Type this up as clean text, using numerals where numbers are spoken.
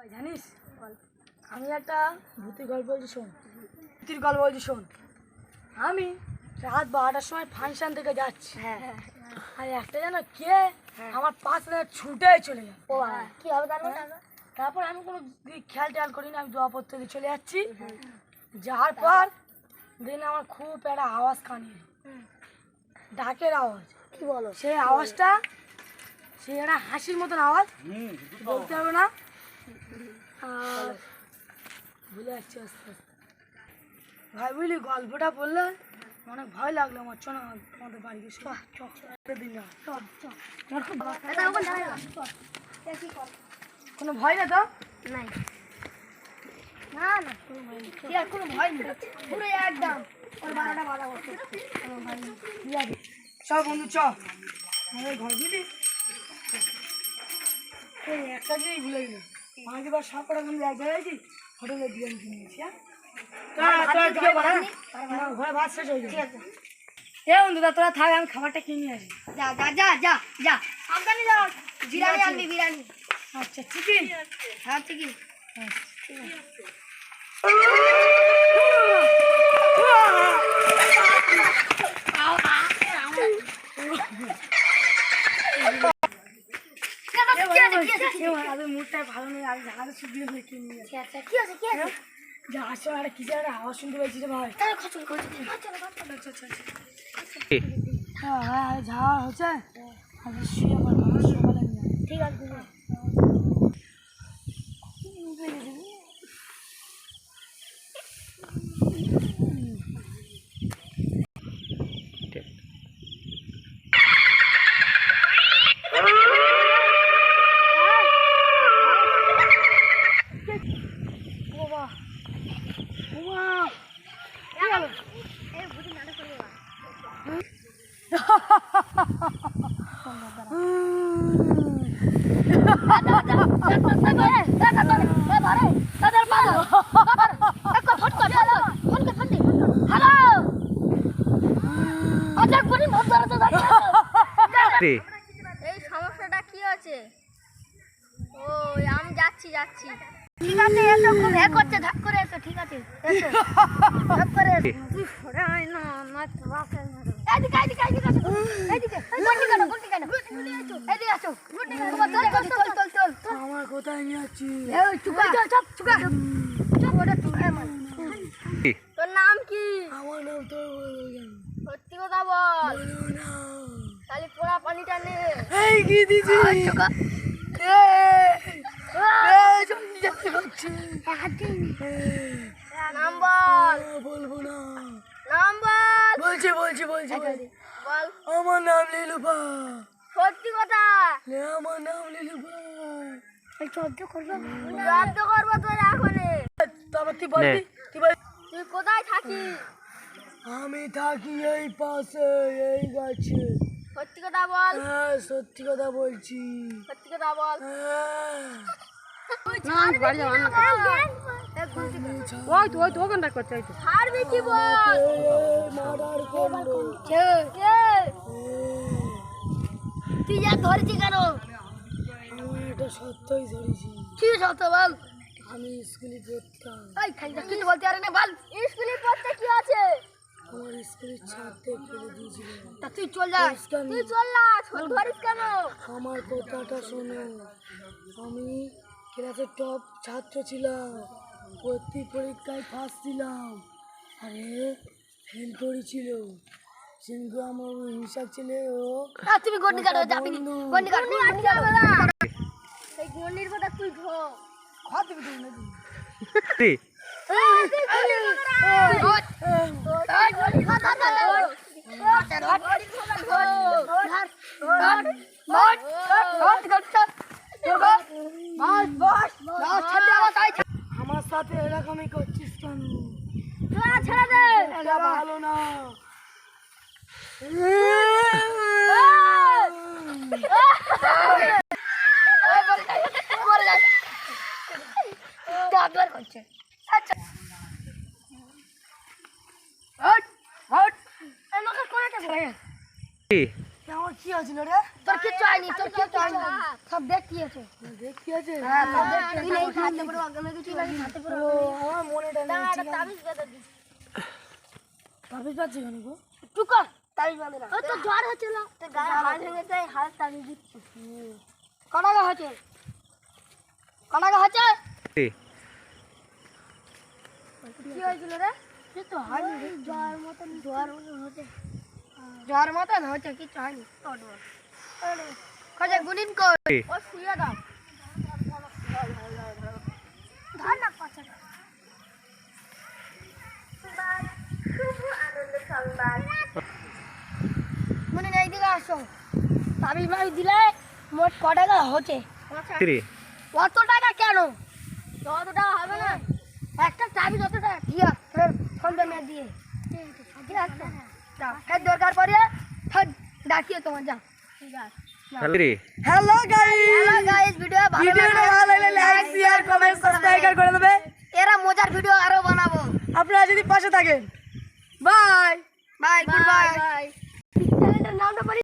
জানিস আমি একটা ভূতের গল্প বলছি শোন। ভূতের গল্প বলছি শোন। আমি রাত 12টার সময় ফাংশন থেকে যাচ্ছি, আর একটা যেন কে আমার পাশ থেকে ছুটে চলে যায়। কি হবে তারপর আমি কোনো খেয়াল টেয়াল করি না, আমি দোয়া পড়তে দিয়ে চলে যাচ্ছি। যাওয়ার পর দিন আমার খুব একটা আওয়াজ কানে, ডাকের আওয়াজ। কি বলো? সেই আওয়াজটা সে একটা হাসির মতন আওয়াজ, বলতে হবে না, আর ভুলে যাচ্ছি আস্তে আস্তে। ভাই বুঝলি গল্পটা বললে অনেক ভয় লাগলো আমার। চ না আমাদের বাড়ি গেছি, দিন কোনো ভয় না তো? নাই না না কোনো ভয় নেই, ঠিক আছে, কোনো ভয় নেই, পুরো একদম ওর 12টা বাধা করছে, কোনো ভয় নেই, ঠিক আছে। চ বন্ধু চ আমাদের ঘর বুঝলি। এই একটা জিনিস ভুলে গেল, আমাকে বা সব কটা আমি এক জায়গায় আছি, হোটেলে বিরিয়ানি কিনে নিয়েছি। ঘরে ভাত শেষ হয়ে গেছে। এ বন্ধুদা তোরা থাক, আমি খাবারটা কিনে নিয়ে আসি। যা যা যা যা যা সাবধানে যাও। বিরিয়ানি আনবি, বিরিয়ানি। আচ্ছা চিকেন? হ্যাঁ চিকেন। মুডটা ভালো নেই, আমি জানাতে শুধু কিনে নিয়ে আসি। আচ্ছা কি আছে কি আছে? যাওয়ার সময় একটা কিছু একটা আওয়াজ শুনতে পেয়েছি রে ভাই। হ্যাঁ হ্যাঁ যাওয়া হচ্ছে, আমি শুয়ে পড়বো, আমার সকালে নিয়ে আসি। ঠিক আছে এই সমস্যাটা কি আছে? ও আমি যাচ্ছি যাচ্ছি। ঠিক আছে এসো, খুব হ্যাক করছে, ধাক করে এসো। ঠিক আছে এসো, ধাক করে এসো। তুই সরে আয় না, না তোকে এদিকে এদিকে এদিকে আসো, এদিকে গুটি কেন এদিকে আসো। চল চল চল চল। আমার কোথায় নিয়ে যাচ্ছি? এই চুকা চুপ চুকা চুপ। ওটা তুই তোর নাম কি? আমার নাম তো সত্যি কথা বল, বলো না। খালি পোড়া পানিটা নে। এই কি দিদি? চুকা নাম বল, বলবো না। নাম বল। বলছি বলছি বলছি বলছি। বল আমার নাম লিলুপা। সত্যি কথা। আমার নাম লিলুপা। চর্য করবো। জব্দ করবো তোর এখনই। তারপর তুই বলবি, তুই বল। তুই কোথায় থাকিস? আমি থাকি এই পাশে, এই গাছে। সত্যি কথা বল, হ্যাঁ সত্যি কথা বলছি। সত্যি কথা বল। হ্যাঁ। ছাড়বি কি বল? মার্ডার করলো। কে? তুই যা ধরেছি কেন? আমি এটা সত্যই ধরেছি। কি সত্য বল? আমি স্কুলে পড়তাম। এই খাইটা কিছু বলতে পারে না বল। স্কুলে পড়তে কি আছে? আমার স্কুলের ছাদতে ফেলে দিয়েছিল। তা তুই চল যা। তুই চল না, ধরিস কেন? আমার কথাটা শোনো, আমি ক্লাসের টপ ছাত্র ছিলাম, প্রতি পরীক্ষায় ফার্স্ট ছিলাম, আরে ফেল করেছিল। কিন্তু আমার হিসাব ছিল ও। তুমি গন্ডি কাটো, যাবি নি গন্ডি কাটো। এই গন্ডির কথা তুই ধর। হাত দিবি তুই না দিবি? আমার সাথে এরকমই করছিস কেন? ছেড়ে দে। এটা ভালো না। করছে আমার কি হয়েছিল রে? তোর কিচ্ছু হয়নি, তোর কিচ্ছু হয়নি। সব দেখ কি আছে। দেখ কি আছে? হ্যাঁ, সব দেখ কি আছে। তুই নেই খাতে পুরো অজ্ঞান হয়ে গেছিস, আমি খাতে পুরো ও, আমার মনেটা নেই, ঠিক আছে। তাবিজ বেঁধে দিস। তাবিজ পাচ্ছি কেন গো? চুপ কর, তাবিজ বাঁধে না। ও তো জ্বর হচ্ছিল, তোর গায়ে হাড় ভেঙেছে, এই হাড় তাবিজ দিচ্ছি। কটাকা হচ্ছে? কটাকা হচ্ছে? কি হয়েছিল রে? সে তো হয়নি রে। জ্বর মতন হচ্ছে। জ্বর মতন হচ্ছে, কিচ্ছু হয়নি। কাজে গুনিন কর। ও শুয়ে দাও। ধর না পাছাটা। গুনিন এইদিকে আসো। তাবিজ মাবিজ দিলে মোট ক টাকা হচ্ছে? অত টাকা কেন? যতটা হবে না, একটা তাবিজ অত টাকা ঠিক আছে, ফের ফোন পে মেয়ে দিয়ে ঠিক আছে। যাও, ফের দরকার পড়ে ফের ডাকিয়ে তোমার যাও। ঠিক আছে। Hello guys, hello guys, video ভালো ভিডিওটা ভালো লাগলে লাইক শেয়ার কমেন্ট সাবস্ক্রাইব করে দেবে। এরা মজার ভিডিও আরো বানাবো। আপনারা যদি পাশে থাকেন, bye. Bye, good bye. Bye. চ্যানেলের নামটা